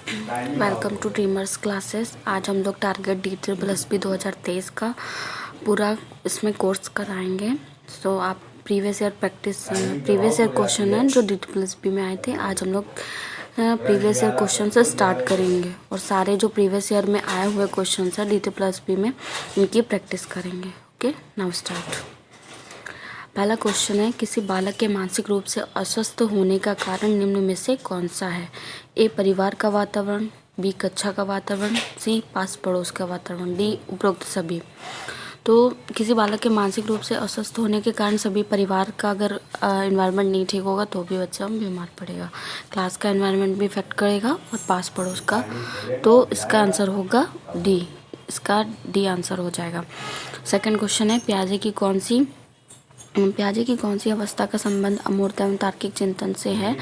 Welcome to Dreamers Classes. आज हम लोग टारगेट D++ 2023 का पूरा इसमें कोर्स कराएंगे। तो आप प्रीवियस ईयर क्वेश्चन है जो D++ में आए थे। आज हम लोग प्रीवियस ईयर क्वेश्चन से स्टार्ट करेंगे और सारे जो प्रीवियस ईयर में आए हुए क्वेश्चन है D++ में इनकी प्रैक्टिस करेंगे। Okay, now start. पहला क्वेश्चन है, किसी बालक के मानसिक रूप से अस्वस्थ होने का कारण निम्न में से कौन सा है? ए, परिवार का वातावरण, बी, कक्षा का वातावरण, सी, पास पड़ोस का वातावरण, डी, उपरोक्त सभी। तो किसी बालक के मानसिक रूप से अस्वस्थ होने के कारण सभी परिवार का अगर एनवायरनमेंट नहीं ठीक होगा तो भी बच्चा बीमार पड़ेगा। क्लास का एनवायरनमेंट भी इफेक्ट करेगा और पास पड़ोस का। तो इसका आंसर होगा डी। इसका डी आंसर हो जाएगा। सेकंड क्वेश्चन है, प्याजे की कौन सी अवस्था का संबंध अमूर्त एवं तार्किक चिंतन से है?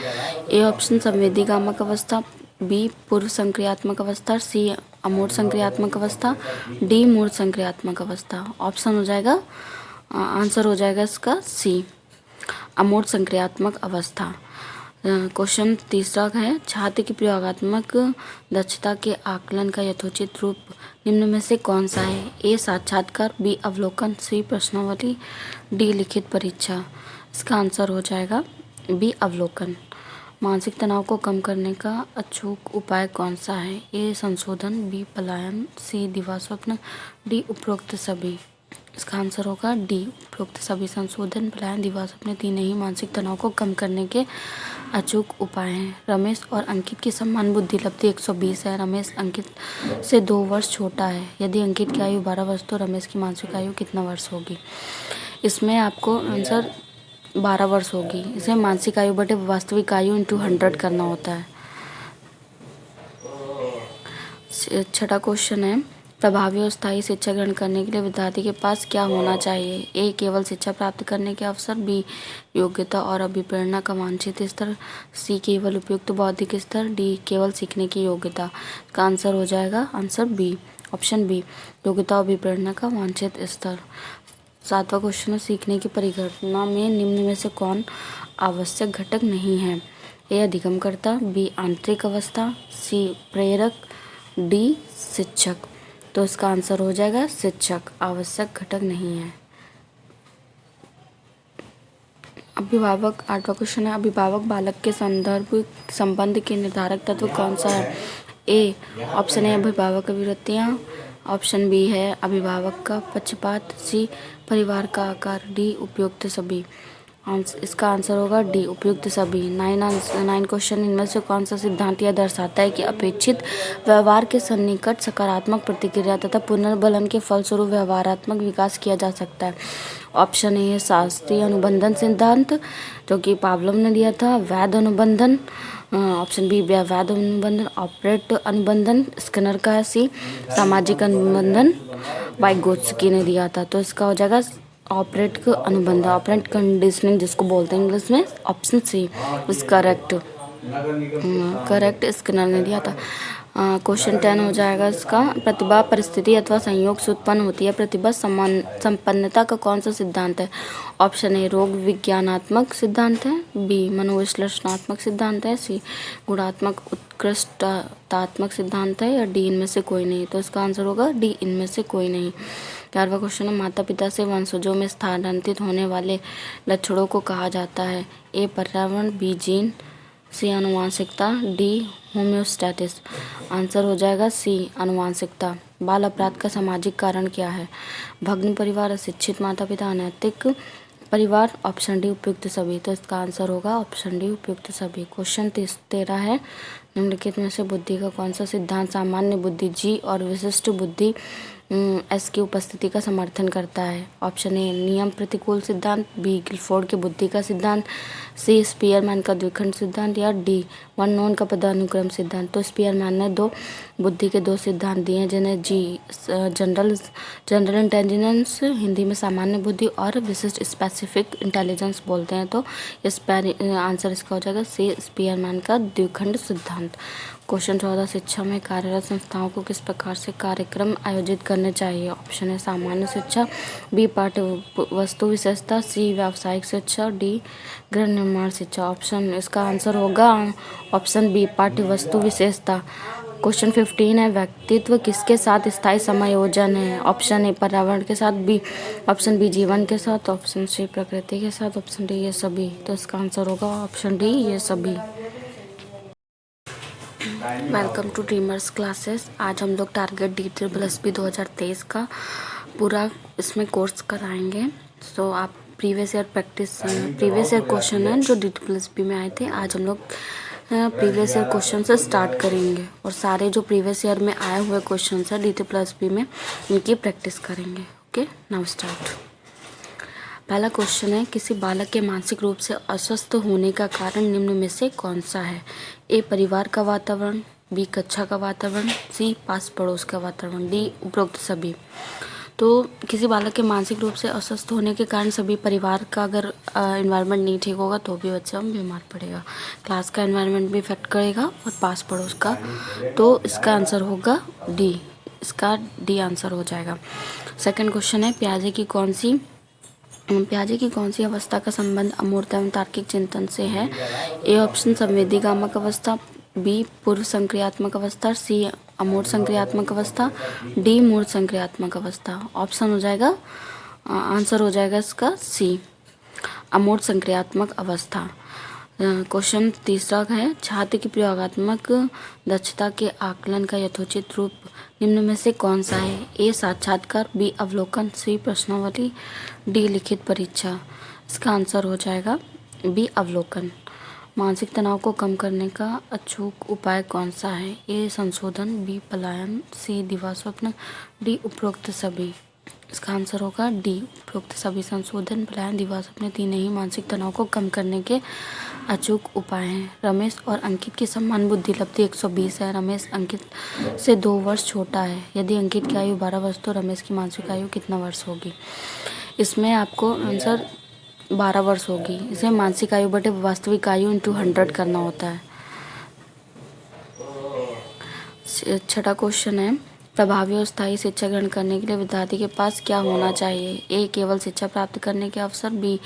ए ऑप्शन संवेदीगामक अवस्था, बी पूर्व संक्रियात्मक अवस्था, सी अमूर्त संक्रियात्मक अवस्था, डी मूर्त संक्रियात्मक अवस्था। ऑप्शन हो जाएगा, आंसर हो जाएगा इसका सी, अमूर्त संक्रियात्मक अवस्था। क्वेश्चन तीसरा है, छात्र की प्रयोगात्मक दक्षता के आकलन का यथोचित रूप निम्न में से कौन सा है? ए साक्षात्कार, बी अवलोकन, सी प्रश्नावली, डी लिखित परीक्षा। इसका आंसर हो जाएगा बी अवलोकन। मानसिक तनाव को कम करने का अचूक उपाय कौन सा है? ए संशोधन, बी पलायन, सी दिवास्वप्न, डी उपरोक्त सभी। इसका आंसर होगा डी, उपरोक्त सभी। संशोधन, पलायन, दिवास्वप्न तीनों ही मानसिक तनाव को कम करने के अचूक उपाय हैं। रमेश और अंकित की समान बुद्धि लब्धि 120 है। रमेश अंकित से 2 वर्ष छोटा है। यदि अंकित की आयु 12 वर्ष तो रमेश की मानसिक आयु कितना वर्ष होगी? इसमें आपको आंसर 12 वर्ष होगी। इसे मानसिक आयु बटे वास्तविक आयु इंटू 100 करना होता है। छठा क्वेश्चन है, प्रभावी और स्थायी शिक्षा ग्रहण करने के लिए विद्यार्थी के पास क्या होना चाहिए? ए केवल शिक्षा प्राप्त करने के अवसर, बी योग्यता और अभिप्रेरणा का वांछित स्तर, सी केवल उपयुक्त बौद्धिक स्तर, डी केवल सीखने की योग्यता। का आंसर हो जाएगा आंसर बी, ऑप्शन बी, योग्यता और अभिप्रेरणा का वांछित स्तर। सातवां क्वेश्चन है, सीखने की परिघटना में निम्न में से कौन आवश्यक घटक नहीं है? ए अधिगमकर्ता, बी आंतरिक अवस्था, सी प्रेरक, डी शिक्षक। तो इसका आंसर हो जाएगा शिक्षक, आवश्यक घटक नहीं है। अभिभावक, आठवां क्वेश्चन है, अभिभावक बालक के संदर्भ संबंध के निर्धारक तत्व कौन सा है? ए ऑप्शन है अभिभावक अभिवृत्तियाँ, ऑप्शन बी है अभिभावक का पक्षपात, सी परिवार का आकार, डी उपयुक्त सभी। इसका आंसर होगा डी, उपयुक्त सभी। 9 क्वेश्चन, इनमें से कौन सा सिद्धांत यह दर्शाता है कि अपेक्षित व्यवहार के सन्निकट सकारात्मक प्रतिक्रिया तथा पुनर्बलन के फलस्वरूप व्यवहारात्मक विकास किया जा सकता है? ऑप्शन ए है शास्त्रीय अनुबंधन सिद्धांत जो कि पावलोव ने दिया था, वैध अनुबंधन, ऑप्शन बी वैध अनुबंधन, ऑपरेट अनुबंधन स्किनर का है, सी सामाजिक अनुबंधन वाइगोत्स्की ने दिया था। तो इसका हो जाएगा ऑपरेट अनुबंध, ऑपरेंट कंडीशनिंग जिसको बोलते हैं इंग्लिश में, option C is correct. Skinner ने दिया था। क्वेश्चन 10 हो जाएगा इसका, प्रतिभा परिस्थिति अथवा संयोग से उत्पन्न होती है। प्रतिभा संपन्नता का कौन सा सिद्धांत है? ऑप्शन ए रोग विज्ञानात्मक सिद्धांत है, बी मनोविश्लेषणात्मक सिद्धांत है, सी गुणात्मक उत्कृष्टतात्मक सिद्धांत है, या डी इनमें से कोई नहीं। तो इसका आंसर होगा डी, इनमें से कोई नहीं। 11वां क्वेश्चन है, माता पिता से वंशजों में स्थानांतरित होने वाले लक्षणों को कहा जाता है? ए पर्यावरण, बी जीन, सी आनुवंशिकता, डी होम्योस्टैसिस। आंसर हो जाएगा सी आनुवंशिकता। बाल अपराध का सामाजिक कारण क्या है? भग्न परिवार, अशिक्षित माता पिता, अनैतिक परिवार, ऑप्शन डी उपयुक्त सभी। तो इसका आंसर होगा ऑप्शन डी उपयुक्त सभी। क्वेश्चन 13 है, निम्नलिखित में से बुद्धि का कौन सा सिद्धांत सामान्य बुद्धि जी और विशिष्ट बुद्धि एस की उपस्थिति का समर्थन करता है? ऑप्शन ए नियम प्रतिकूल सिद्धांत, बी गिलफोर्ड के बुद्धि का सिद्धांत, सी स्पीयरमैन का द्विखंड सिद्धांत, या डी वन नोन का पदानुक्रम सिद्धांत। तो स्पीयरमैन ने बुद्धि के 2 सिद्धांत दिए हैं जिन्हें जी जनरल इंटेलिजेंस, हिंदी में सामान्य बुद्धि, और विशिष्ट स्पेसिफिक इंटेलिजेंस बोलते हैं। तो इस आंसर इसका हो जाएगा सी स्पीयरमैन का द्विखंड सिद्धांत। क्वेश्चन 14, शिक्षा में कार्यरत संस्थाओं को किस प्रकार से कार्यक्रम आयोजित करने करने चाहिए। ऑप्शन है सामान्य शिक्षा, बी पाठ्य वस्तु विशेषता, सी व्यावसायिक शिक्षा, डी गृह निर्माण शिक्षा। ऑप्शन इसका आंसर होगा ऑप्शन बी पाठ्य वस्तु विशेषता। क्वेश्चन 15 है, व्यक्तित्व किसके साथ स्थायी समायोजन है। ऑप्शन ए पर्यावरण के साथ, बी ऑप्शन बी जीवन के साथ, ऑप्शन सी प्रकृति के साथ, ऑप्शन डी ये सभी। तो इसका आंसर होगा ऑप्शन डी ये सभी। Welcome to Dreamers Classes. आज हम लोग टारगेट DSSB 2023 का पूरा इसमें कोर्स कराएंगे। सो आप प्रीवियस ईयर क्वेश्चन है जो DSSB में आए थे, आज हम लोग प्रीवियस ईयर क्वेश्चन से स्टार्ट करेंगे और सारे जो प्रीवियस ईयर में आए हुए क्वेश्चन है DSSB में उनकी प्रैक्टिस करेंगे। Okay, now start. पहला क्वेश्चन है, किसी बालक के मानसिक रूप से अस्वस्थ होने का कारण निम्न में से कौन सा है। ए परिवार का वातावरण, बी कक्षा का वातावरण, सी पास पड़ोस का वातावरण, डी उपरोक्त सभी। तो किसी बालक के मानसिक रूप से अस्वस्थ होने के कारण सभी परिवार का अगर एनवायरनमेंट नहीं ठीक होगा तो भी बच्चा बीमार पड़ेगा। क्लास का एनवायरनमेंट भी इफेक्ट करेगा और पास पड़ोस का। तो इसका आंसर होगा डी, इसका डी आंसर हो जाएगा। सेकंड क्वेश्चन है, प्याजे की कौन सी अवस्था का संबंध अमूर्त एवं तार्किक चिंतन से है। ए ऑप्शन संवेदीगामक अवस्था, बी पूर्व संक्रियात्मक अवस्था, सी अमूर्त संक्रियात्मक अवस्था, डी मूर्त संक्रियात्मक अवस्था। ऑप्शन हो जाएगा आंसर हो जाएगा इसका सी अमूर्त संक्रियात्मक अवस्था। क्वेश्चन तीसरा है, छात्र की प्रयोगात्मक दक्षता के आकलन का यथोचित रूप निम्न में से कौन सा है। ए साक्षात्कार, बी अवलोकन, सी प्रश्नावली, डी लिखित परीक्षा। इसका आंसर हो जाएगा बी अवलोकन। मानसिक तनाव को कम करने का अचूक उपाय कौन सा है। ए संशोधन, बी पलायन, सी दिवास्वप्न, डी उपरोक्त सभी। इसका आंसर होगा डी उपरोक्त सभी। संशोधन, पलायन, दिवास्वप्न तीनों ही मानसिक तनाव को कम करने के अचूक उपाय हैं। रमेश और अंकित की समान बुद्धि लब्धि 120 है। रमेश अंकित से 2 वर्ष छोटा है। यदि अंकित की आयु 12 वर्ष तो रमेश की मानसिक आयु कितना वर्ष होगी। इसमें आपको आंसर 12 वर्ष होगी। इसे मानसिक आयु बटे वास्तविक आयु इंटू 100 करना होता है। छठा क्वेश्चन है, प्रभावी और स्थायी शिक्षा ग्रहण करने के लिए विद्यार्थी के पास क्या होना चाहिए। ए केवल शिक्षा प्राप्त करने के अवसर, बी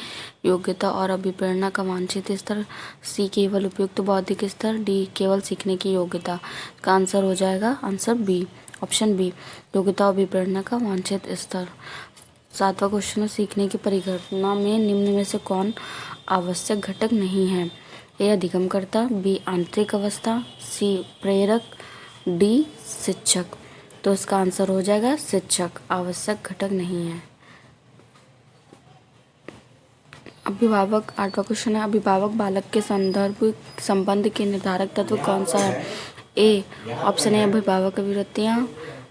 योग्यता और अभिप्रेरणा का वांछित स्तर, सी केवल उपयुक्त बौद्धिक स्तर, डी केवल सीखने की योग्यता। का आंसर हो जाएगा आंसर बी ऑप्शन बी योग्यता और अभिप्रेरणा का वांछित स्तर। सातवां क्वेश्चन है, सीखने की परिघटना में निम्न में से कौन आवश्यक घटक नहीं है। ए अधिगमकर्ता, बी आंतरिक अवस्था, सी प्रेरक, डी शिक्षक। तो इसका आंसर हो जाएगा शिक्षक, आवश्यक घटक नहीं है। अभिभावक, आठवां क्वेश्चन है, अभिभावक बालक के संबंध के निर्धारक तत्व कौन सा है। ए ऑप्शन ए अभिभावक वृत्तियाँ,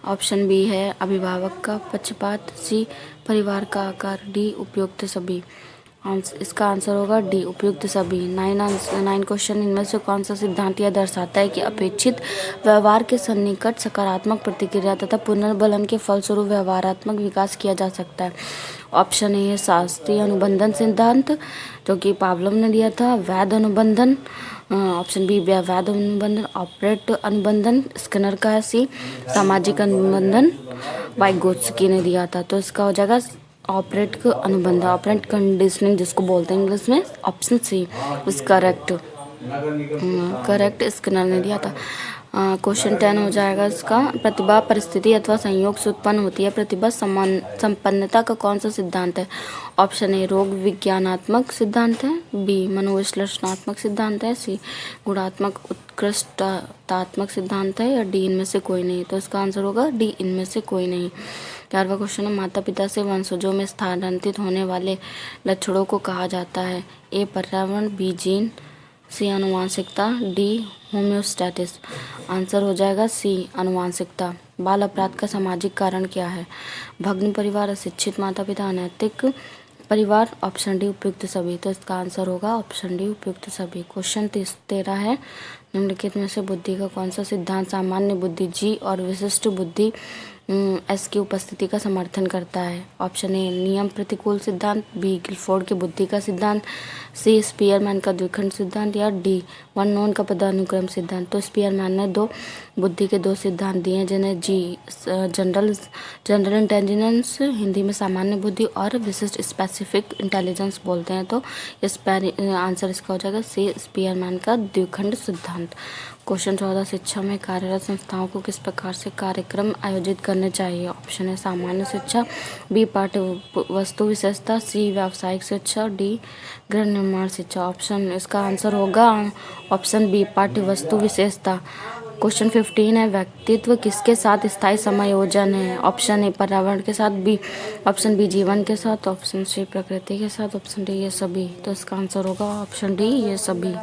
ऑप्शन बी है अभिभावक का पक्षपात, सी परिवार का आकार, डी उपयुक्त सभी। इसका आंसर होगा डी उपयुक्त सभी। 9 क्वेश्चन, इनमें से कौन सा सिद्धांत यह दर्शाता है कि अपेक्षित व्यवहार के सन्निकट सकारात्मक प्रतिक्रिया तथा पुनर्बलन के फलस्वरूप व्यवहारात्मक विकास किया जा सकता है। ऑप्शन ए है शास्त्रीय अनुबंधन सिद्धांत जो कि पावलोव ने दिया था, वैध अनुबंधन, ऑप्शन बी वैध अनुबंधन, ऑपरेट अनुबंधन स्किनर का है, सी सामाजिक अनुबंधन वाइगोत्स्की ने दिया था। तो इसका हो जाएगा ऑपरेट अनुबंध, ऑपरेंट कंडीशनिंग जिसको बोलते हैं इंग्लिश में। Option C is correct Skinner ने दिया था। क्वेश्चन 10 हो जाएगा इसका, प्रतिभा परिस्थिति अथवा संयोग से उत्पन्न होती है। प्रतिभा संपन्नता का कौन सा सिद्धांत है। ऑप्शन ए रोग विज्ञानात्मक सिद्धांत है, बी मनोविश्लेषणात्मक सिद्धांत है, सी गुणात्मक उत्कृष्टतात्मक सिद्धांत है, या डी इनमें से कोई नहीं। तो इसका आंसर होगा डी इनमें से कोई नहीं। 11वां क्वेश्चन है, माता पिता से वंशजों में स्थानांतरित होने वाले लक्षणों को कहा जाता है। ए पर्यावरण, बी जीन, सी आनुवांशिकता, डी होम्योस्टैटिस। आंसर हो जाएगा सी आनुवांशिकता। बाल अपराध का सामाजिक कारण क्या है। भग्न परिवार, अशिक्षित माता पिता, अनैतिक परिवार, ऑप्शन डी उपयुक्त सभी। तो इसका आंसर होगा ऑप्शन डी उपयुक्त सभी। क्वेश्चन 13 है, निम्नलिखित में से बुद्धि का कौन सा सिद्धांत सामान्य बुद्धि जी और विशिष्ट बुद्धि एस की उपस्थिति का समर्थन करता है? ऑप्शन ए नियम प्रतिकूल सिद्धांत, बी गिलफोर्ड के बुद्धि का सिद्धांत, सी स्पीयरमैन का द्विखंड सिद्धांत या डी वन नोन का पदानुक्रम सिद्धांत। तो स्पीयरमैन ने बुद्धि के दो सिद्धांत दिए हैं जिन्हें जनरल इंटेलिजेंस, हिंदी में सामान्य बुद्धि, और विशिष्ट स्पेसिफिक इंटेलिजेंस बोलते हैं। तो इस आंसर इसका हो जाएगा सी स्पीयरमैन का द्विखंड सिद्धांत। क्वेश्चन 14 शिक्षा में कार्यरत संस्थाओं को किस प्रकार से कार्यक्रम आयोजित करने चाहिए? ऑप्शन है सामान्य शिक्षा, बी पाठ्य वस्तु विशेषता, सी व्यावसायिक शिक्षा, डी गृह निर्माण शिक्षा। ऑप्शन इसका आंसर होगा ऑप्शन बी पाठ्य वस्तु विशेषता। क्वेश्चन 15 है व्यक्तित्व किसके साथ स्थायी समायोजन है? ऑप्शन ए पर्यावरण के साथ, बी ऑप्शन बी जीवन के साथ, ऑप्शन सी प्रकृति के साथ, ऑप्शन डी ये सभी। तो इसका आंसर होगा ऑप्शन डी ये सभी।